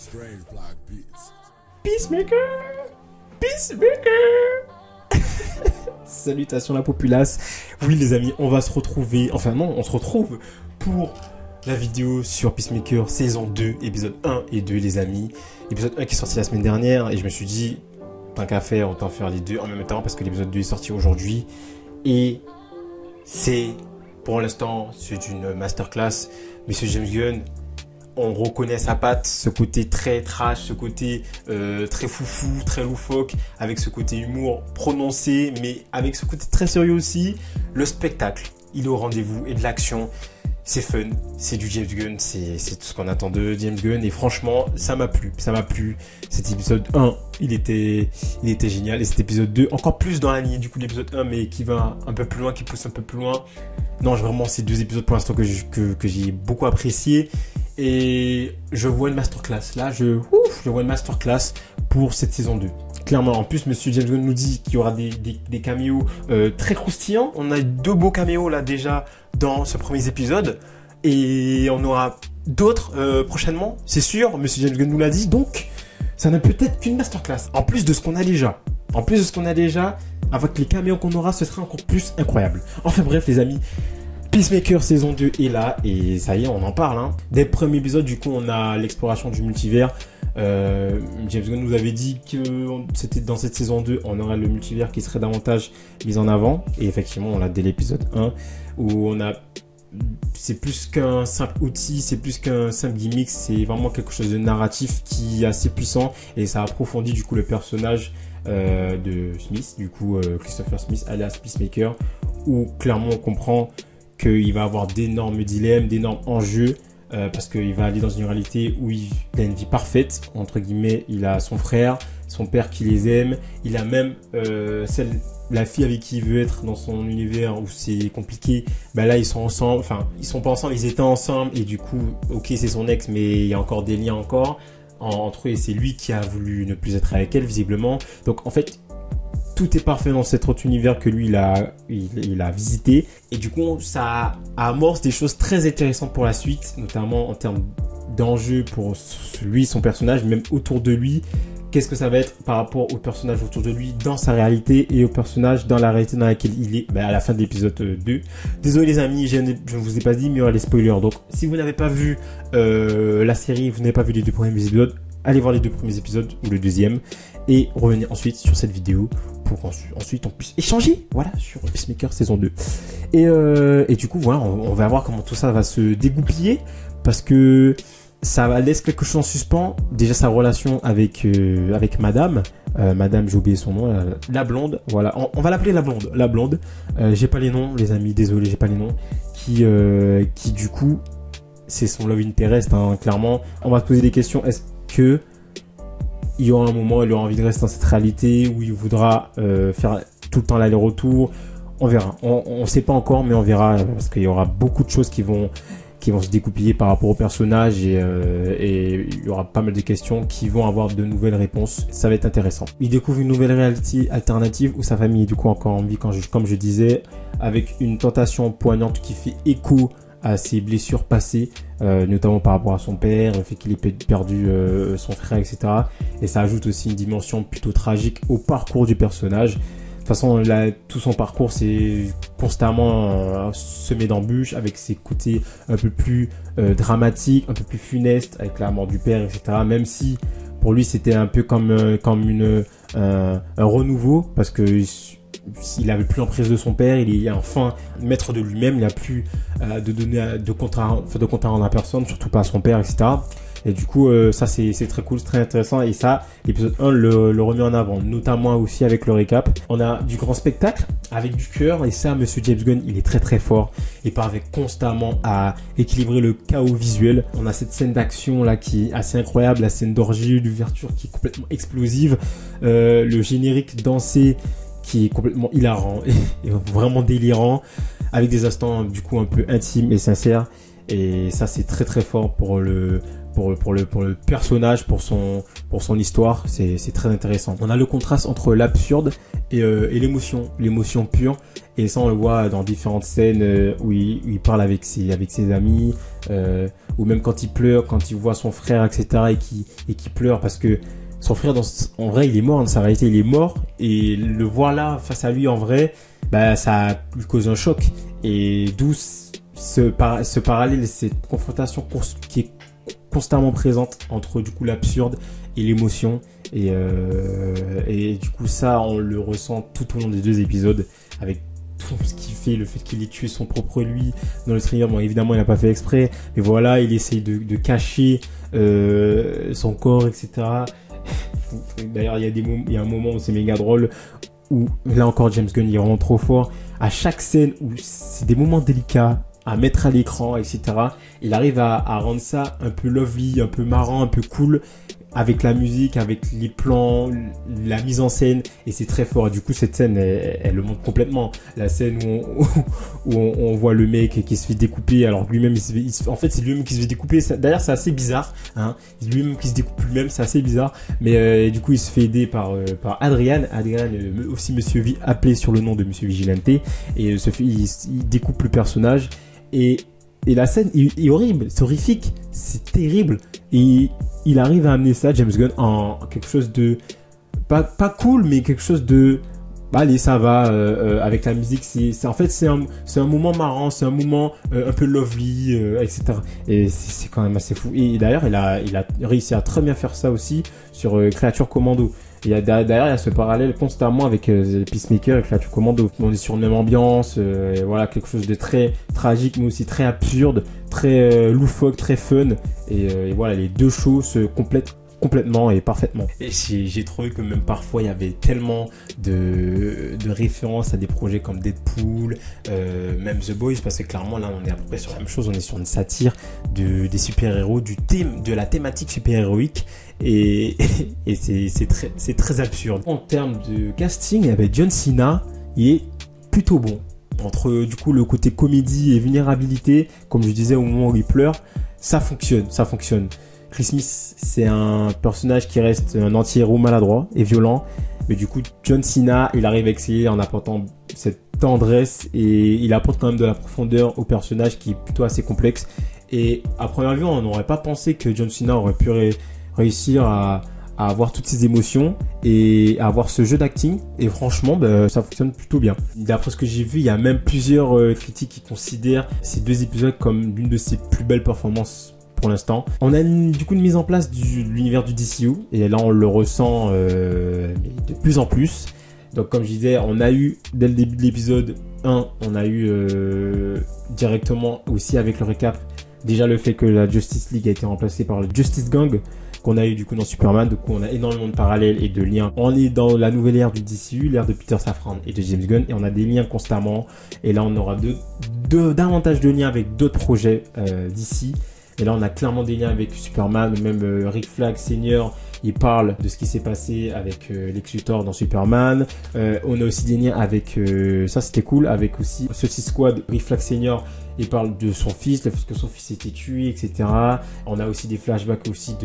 Strange Block Beats. Peacemaker! Peacemaker! Salutations la populace. Oui les amis, on va se retrouver, enfin non, on se retrouve pour la vidéo sur Peacemaker saison 2, épisode 1 et 2 les amis. Épisode 1 qui est sorti la semaine dernière et je me suis dit, tant qu'à faire, autant faire les deux en même temps parce que l'épisode 2 est sorti aujourd'hui. Et c'est, pour l'instant, c'est une masterclass. Monsieur James Gunn, on reconnaît sa patte, ce côté très trash, ce côté très foufou, très loufoque, avec ce côté humour prononcé, mais avec ce côté très sérieux aussi. Le spectacle, il est au rendez-vous et de l'action. C'est fun, c'est du James Gunn, c'est tout ce qu'on attend de James Gunn et franchement, ça m'a plu. Cet épisode 1, il était génial et cet épisode 2, encore plus dans la lignée du coup de l'épisode 1, mais qui va un peu plus loin, qui pousse un peu plus loin. Non, vraiment, ces deux épisodes pour l'instant que j'ai beaucoup apprécié et je vois une masterclass. Là, je vois une masterclass pour cette saison 2. Clairement, en plus, Monsieur James Gunn nous dit qu'il y aura des caméos très croustillants. On a deux beaux caméos là déjà dans ce premier épisode et on aura d'autres prochainement, c'est sûr. Monsieur James Gunn nous l'a dit, donc ça n'a peut-être qu'une masterclass. En plus de ce qu'on a déjà, avec les caméos qu'on aura, ce sera encore plus incroyable. Enfin bref, les amis. Peacemaker saison 2 est là et ça y est, on en parle. Hein. Dès le premier épisode, du coup, on a l'exploration du multivers. James Gunn nous avait dit que c'était dans cette saison 2, on aurait le multivers qui serait davantage mis en avant. Et effectivement, on l'a dès l'épisode 1 où on a... C'est plus qu'un simple outil, c'est plus qu'un simple gimmick, c'est vraiment quelque chose de narratif qui est assez puissant et ça approfondit du coup le personnage de Smith, du coup Christopher Smith alias Peacemaker, où clairement on comprend qu'il va avoir d'énormes dilemmes, d'énormes enjeux, parce qu'il va aller dans une réalité où il a une vie parfaite, entre guillemets. Il a son frère, son père qui les aime, il a même la fille avec qui il veut être dans son univers où c'est compliqué. Ben là ils sont ensemble, enfin ils sont pas ensemble, ils étaient ensemble et du coup ok c'est son ex mais il y a encore des liens entre eux et c'est lui qui a voulu ne plus être avec elle visiblement. Donc en fait tout est parfait dans cet autre univers que lui il a visité et du coup ça amorce des choses très intéressantes pour la suite, notamment en termes d'enjeux pour lui, son personnage, même autour de lui. Qu'est-ce que ça va être par rapport au personnage autour de lui dans sa réalité et au personnage dans la réalité dans laquelle il est à la fin de l'épisode 2. Désolé les amis, je ne vous ai pas dit mais il y aura les spoilers. Donc si vous n'avez pas vu la série, vous n'avez pas vu les deux premiers épisodes, allez voir les deux premiers épisodes ou le deuxième et revenez ensuite sur cette vidéo pour ensuite on puisse échanger sur Peacemaker saison 2. Et du coup voilà, on va voir comment tout ça va se dégoupiller parce que ça laisse quelque chose en suspens. Déjà sa relation avec Madame, j'ai oublié son nom, la blonde. Voilà, on va l'appeler la blonde. J'ai pas les noms, les amis, désolé, j'ai pas les noms. Qui du coup, c'est son love interest. Hein, clairement, on va se poser des questions. Est-ce que il y aura un moment où il aura envie de rester dans cette réalité où il voudra faire tout le temps l'aller-retour? On verra. On sait pas encore, mais on verra parce qu'il y aura beaucoup de choses qui vont se découpiller par rapport au personnage et il y aura pas mal de questions qui vont avoir de nouvelles réponses. Ça va être intéressant. Il découvre une nouvelle réalité alternative où sa famille est du coup encore en vie, comme je disais, avec une tentation poignante qui fait écho à ses blessures passées, notamment par rapport à son père, le fait qu'il ait perdu son frère, etc. Et ça ajoute aussi une dimension plutôt tragique au parcours du personnage. De toute façon, là, tout son parcours, c'est constamment semé d'embûches avec ses côtés un peu plus dramatiques, un peu plus funestes, avec la mort du père, etc. Même si, pour lui, c'était un peu comme un renouveau, parce que il avait plus l'emprise de son père, il est enfin maître de lui-même, il n'a plus de compte à rendre à personne, surtout pas à son père, etc. Et du coup, ça c'est très cool, c'est très intéressant. Et ça, l'épisode 1 le remet en avant, notamment aussi avec le récap. On a du grand spectacle avec du cœur. Et ça, Monsieur James Gunn, il est très très fort. Il parvient constamment à équilibrer le chaos visuel. On a cette scène d'action là qui est assez incroyable, la scène d'orgie, d'ouverture qui est complètement explosive. Le générique dansé qui est complètement hilarant et vraiment délirant, avec des instants du coup un peu intimes et sincères. Et ça, c'est très très fort pour le personnage, pour son histoire. C'est très intéressant. On a le contraste entre l'absurde et l'émotion pure. Et ça, on le voit dans différentes scènes où il parle avec ses amis. ou même quand il pleure, quand il voit son frère, etc., et qui pleure parce que son frère, en vrai, il est mort, dans sa réalité, il est mort, et le voir là, face à lui, en vrai, bah, ça lui cause un choc, et d'où ce parallèle, cette confrontation qui est constamment présente entre, du coup, l'absurde et l'émotion, et du coup, ça, on le ressent tout au long des 2 épisodes, avec tout ce qu'il fait, le fait qu'il ait tué son propre lui dans le trailer. Bon, évidemment, il n'a pas fait exprès, mais voilà, il essaye de cacher son corps, etc. D'ailleurs, il y a un moment où c'est méga drôle, où là encore James Gunn il est vraiment trop fort. À chaque scène où c'est des moments délicats à mettre à l'écran, etc., il arrive à rendre ça un peu lovely, un peu marrant, un peu cool, avec la musique, avec les plans, la mise en scène, et c'est très fort. Et du coup, cette scène, elle le montre complètement. La scène où on voit le mec qui se fait découper, alors lui-même, en fait, c'est lui-même qui se fait découper. D'ailleurs, c'est assez bizarre, hein. Lui-même qui se découpe lui-même, c'est assez bizarre. Mais du coup, il se fait aider par Adrian. Adrian, aussi Monsieur V, appelé sur le nom de Monsieur Vigilante, et il découpe le personnage. Et la scène est horrible, c'est horrifique, c'est terrible. Et il arrive à amener ça, James Gunn, en quelque chose de pas cool, mais quelque chose de allez, ça va, avec la musique. En fait, c'est un moment marrant, c'est un moment un peu lovely, etc. Et c'est quand même assez fou. Et d'ailleurs, il a réussi à très bien faire ça aussi sur Creature Commando. D'ailleurs, il y a ce parallèle constamment avec Peacemaker et Creature Commando. On est sur une même ambiance, voilà, quelque chose de très tragique, mais aussi très absurde, très loufoque, très fun. Et voilà, les 2 shows se complètent complètement et parfaitement. Et j'ai trouvé que même parfois il y avait tellement de références à des projets comme Deadpool, même The Boys, parce que clairement là on est à peu près sur la même chose, on est sur une satire des super-héros, de la thématique super-héroïque, et c'est très absurde. En termes de casting, avec John Cena, il est plutôt bon. Entre du coup le côté comédie et vulnérabilité, comme je disais au moment où il pleure, ça fonctionne. Chris Smith, c'est un personnage qui reste un anti-héros maladroit et violent. Mais du coup, John Cena, il arrive à exceller en apportant cette tendresse, et il apporte quand même de la profondeur au personnage qui est plutôt assez complexe. Et à première vue, on n'aurait pas pensé que John Cena aurait pu réussir à avoir toutes ces émotions et à avoir ce jeu d'acting. Et franchement, ça fonctionne plutôt bien. D'après ce que j'ai vu, il y a même plusieurs critiques qui considèrent ces 2 épisodes comme l'une de ses plus belles performances pour l'instant. On a du coup une mise en place de l'univers du DCU, et là on le ressent de plus en plus. Donc comme je disais, on a eu dès le début de l'épisode 1, on a eu directement aussi avec le récap déjà le fait que la Justice League a été remplacée par le Justice Gang qu'on a eu du coup dans Superman. Du coup on a énormément de parallèles et de liens. On est dans la nouvelle ère du DCU, l'ère de Peter Safran et de James Gunn, et on a des liens constamment, et là on aura davantage de liens avec d'autres projets d'ici. Et là, on a clairement des liens avec Superman, même Rick Flag Senior, il parle de ce qui s'est passé avec Lex Luthor dans Superman. On a aussi des liens avec, ça c'était cool, avec aussi Suicide Squad. Rick Flag Senior, il parle de son fils, le fait que son fils ait été tué, etc. On a aussi des flashbacks aussi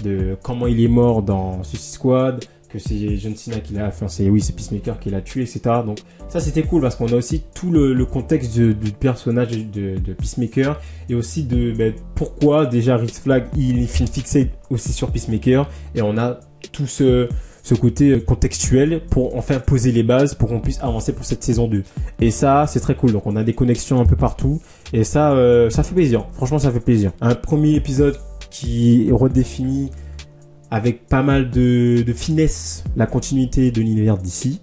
de comment il est mort dans Suicide Squad, que c'est John Cena qui l'a, enfin c'est Peacemaker qui l'a tué, etc. Donc ça c'était cool parce qu'on a aussi tout le contexte du personnage de Peacemaker, et aussi de pourquoi déjà Rick Flag il est fixé aussi sur Peacemaker, et on a tout ce côté contextuel pour enfin poser les bases pour qu'on puisse avancer pour cette saison 2. Et ça c'est très cool, donc on a des connexions un peu partout, et ça fait plaisir, franchement ça fait plaisir. Un premier épisode qui redéfinit avec pas mal de finesse la continuité de l'univers d'ici.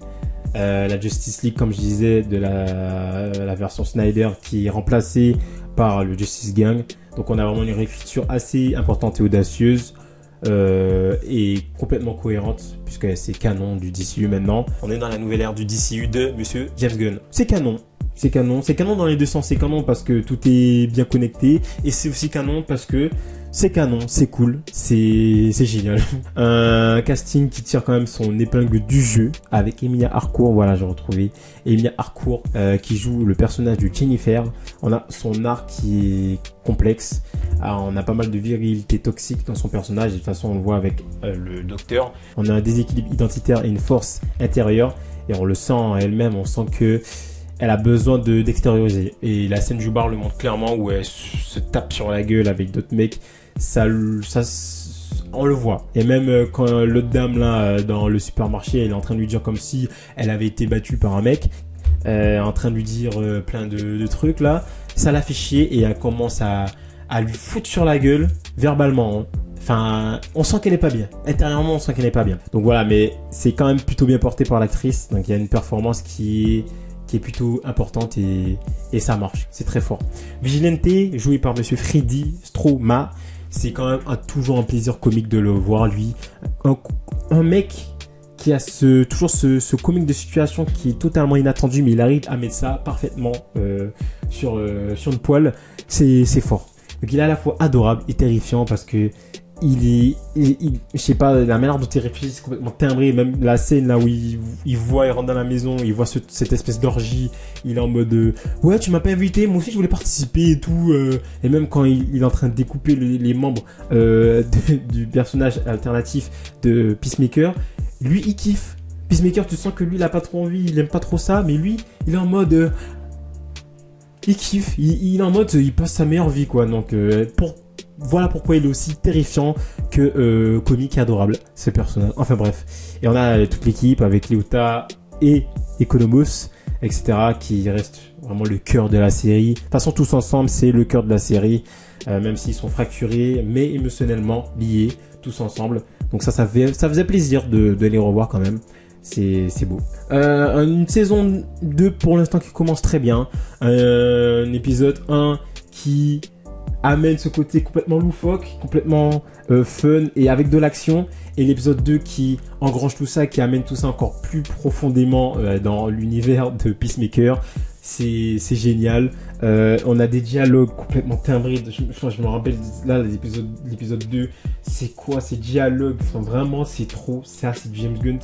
La Justice League, comme je disais, de la version Snyder, qui est remplacée par le Justice Gang. Donc on a vraiment une réécriture assez importante et audacieuse, et complètement cohérente, puisque c'est canon du DCU maintenant. On est dans la nouvelle ère du DCU de Monsieur James Gunn. C'est canon. C'est canon dans les 2 sens. C'est canon parce que tout est bien connecté, et c'est aussi canon parce que c'est canon, c'est cool, c'est génial. Un casting qui tire quand même son épingle du jeu, avec Emilia Harcourt, voilà, j'ai retrouvé Emilia Harcourt, qui joue le personnage de Jennifer. On a son arc qui est complexe. Alors, on a pas mal de virilité toxique dans son personnage, et de toute façon on le voit avec le docteur. On a un déséquilibre identitaire et une force intérieure, et on le sent elle-même, on sent que elle a besoin d'extérioriser. Et la scène du bar le montre clairement où elle se tape sur la gueule avec d'autres mecs. On le voit. Et même quand l'autre dame là dans le supermarché, elle est en train de lui dire comme si elle avait été battue par un mec, en train de lui dire plein de trucs là, ça l'a fait chier et elle commence à lui foutre sur la gueule verbalement. Hein. Enfin, on sent qu'elle est pas bien. Intérieurement, on sent qu'elle est pas bien. Donc voilà, mais c'est quand même plutôt bien porté par l'actrice. Donc il y a une performance qui est plutôt importante et ça marche. C'est très fort. Vigilante, joué par Monsieur Freddy Stroma. C'est quand même toujours un plaisir comique de le voir, lui. Un mec qui a toujours ce comique de situation qui est totalement inattendu, mais il arrive à mettre ça parfaitement sur une poêle. C'est fort. Donc il est à la fois adorable et terrifiant parce que je sais pas, la manière dont il réfléchit, c'est complètement timbré. Même la scène là où il rentre dans la maison, il voit cette espèce d'orgie, il est en mode ouais, tu m'as pas invité, moi aussi je voulais participer et tout. Et même quand il est en train de découper les membres du personnage alternatif de Peacemaker, lui il kiffe. Peacemaker, tu sens que lui il a pas trop envie, il aime pas trop ça, mais lui il est en mode il kiffe, il est en mode il passe sa meilleure vie quoi. Donc voilà pourquoi il est aussi terrifiant que comique et adorable, ce personnage. Enfin bref. Et on a toute l'équipe avec Léota et Economos, etc. qui reste vraiment le cœur de la série. De toute façon, tous ensemble, c'est le cœur de la série. Même s'ils sont fracturés, mais émotionnellement liés, tous ensemble. Donc ça faisait plaisir de les revoir quand même. C'est beau. Une saison 2 pour l'instant qui commence très bien. Un épisode 1 qui amène ce côté complètement loufoque, complètement fun et avec de l'action. Et l'épisode 2 qui engrange tout ça, qui amène tout ça encore plus profondément dans l'univers de Peacemaker. C'est génial. On a des dialogues complètement timbrés. Je me rappelle là l'épisode 2. C'est quoi ces dialogues? Enfin, vraiment, c'est trop. Ça, c'est James Gunn.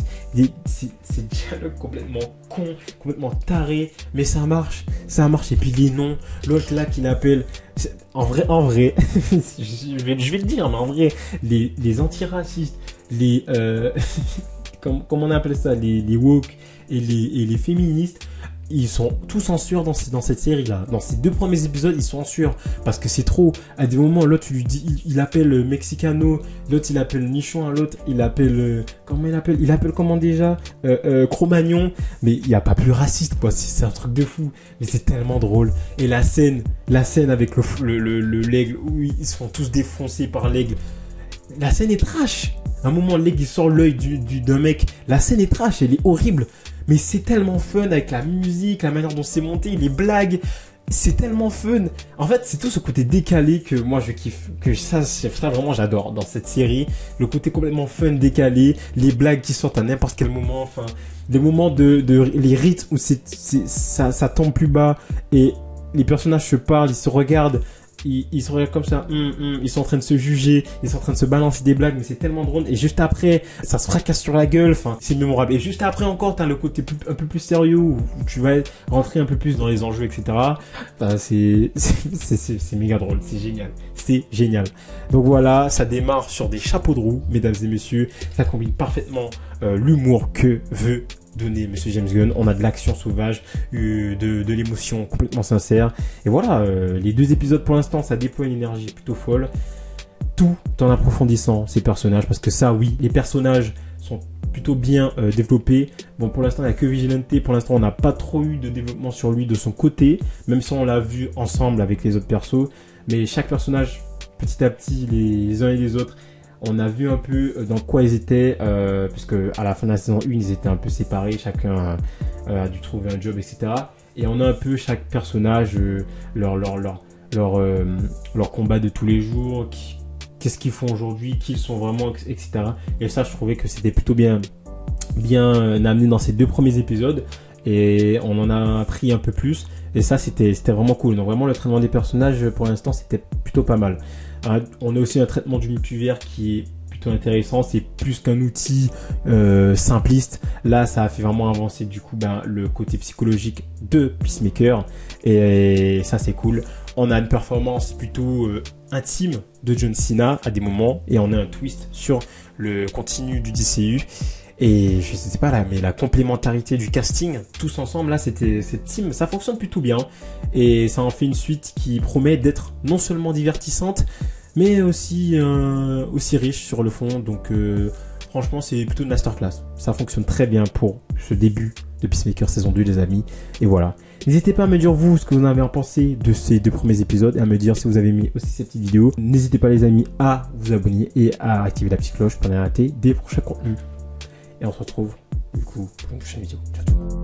Ces dialogues complètement cons, complètement tarés. Mais ça marche. Ça marche. Et puis les noms. L'autre là qui l'appelle. En vrai. je vais le dire, mais en vrai, les antiracistes, comment on appelle ça, les woke et les féministes, ils sont tous en sueur dans cette série-là. Dans ces 2 premiers épisodes, ils sont en sueur. Parce que c'est trop. À des moments, l'autre, lui dit, il appelle Mexicano. L'autre, il appelle Nichon. L'autre, il appelle, comment il appelle? Il appelle comment déjà? Cro-Magnon. Mais il n'y a pas plus raciste, quoi. C'est un truc de fou. Mais c'est tellement drôle. Et la scène avec l'aigle, où ils se font tous défoncer par l'aigle. La scène est trash. À un moment, l'aigle, il sort l'œil d'un mec. La scène est trash. Elle est horrible. Mais c'est tellement fun avec la musique, la manière dont c'est monté, les blagues. C'est tellement fun. En fait, c'est tout ce côté décalé que moi je kiffe. Que ça vraiment j'adore dans cette série. Le côté complètement fun, décalé. Les blagues qui sortent à n'importe quel moment. Enfin, des moments les rythmes où ça tombe plus bas. Et les personnages se parlent, ils se regardent. Ils se regardent comme ça, ils sont en train de se juger, ils sont en train de se balancer des blagues, mais c'est tellement drôle. Et juste après, ça se fracasse sur la gueule, enfin, c'est mémorable. Et juste après encore, t'as le côté un peu plus sérieux où tu vas rentrer un peu plus dans les enjeux, etc. Enfin, c'est méga drôle, c'est génial. Donc voilà, ça démarre sur des chapeaux de roue, mesdames et messieurs. Ça combine parfaitement l'humour que veut donner Monsieur James Gunn. On a de l'action sauvage, de l'émotion complètement sincère. Et voilà, les 2 épisodes pour l'instant, ça déploie une énergie plutôt folle. Tout en approfondissant ces personnages. Parce que ça, oui, les personnages sont plutôt bien développés. Bon, pour l'instant, il n'y a que Vigilante. Pour l'instant, on n'a pas trop eu de développement sur lui de son côté. Même si on l'a vu ensemble avec les autres persos. Mais chaque personnage, petit à petit, les uns et les autres, on a vu un peu dans quoi ils étaient, puisque à la fin de la saison 1, ils étaient un peu séparés, chacun a dû trouver un job, etc. Et on a un peu chaque personnage, leur combat de tous les jours, qu'est-ce qu'ils font aujourd'hui, qui ils sont vraiment, etc. Et ça, je trouvais que c'était plutôt bien amené dans ces 2 premiers épisodes. Et on en a appris un peu plus. Et ça, c'était vraiment cool. Donc vraiment, le traitement des personnages, pour l'instant, c'était plutôt pas mal. On a aussi un traitement du multivers qui est plutôt intéressant. C'est plus qu'un outil simpliste. Là, ça a fait vraiment avancer du coup le côté psychologique de Peacemaker. Et ça, c'est cool. On a une performance plutôt intime de John Cena à des moments. Et on a un twist sur le continu du DCU. Et je sais pas là, mais la complémentarité du casting, tous ensemble là, cette team, ça fonctionne plutôt bien. Et ça en fait une suite qui promet d'être non seulement divertissante, mais aussi riche sur le fond. Donc franchement, c'est plutôt une masterclass. Ça fonctionne très bien pour ce début de Peacemaker saison 2, les amis. Et voilà. N'hésitez pas à me dire vous ce que vous en avez pensé de ces 2 premiers épisodes et à me dire si vous avez aimé aussi cette petite vidéo. N'hésitez pas les amis à vous abonner et à activer la petite cloche pour ne pas rater des prochains contenus. Et on se retrouve du coup pour une prochaine vidéo. Ciao, ciao.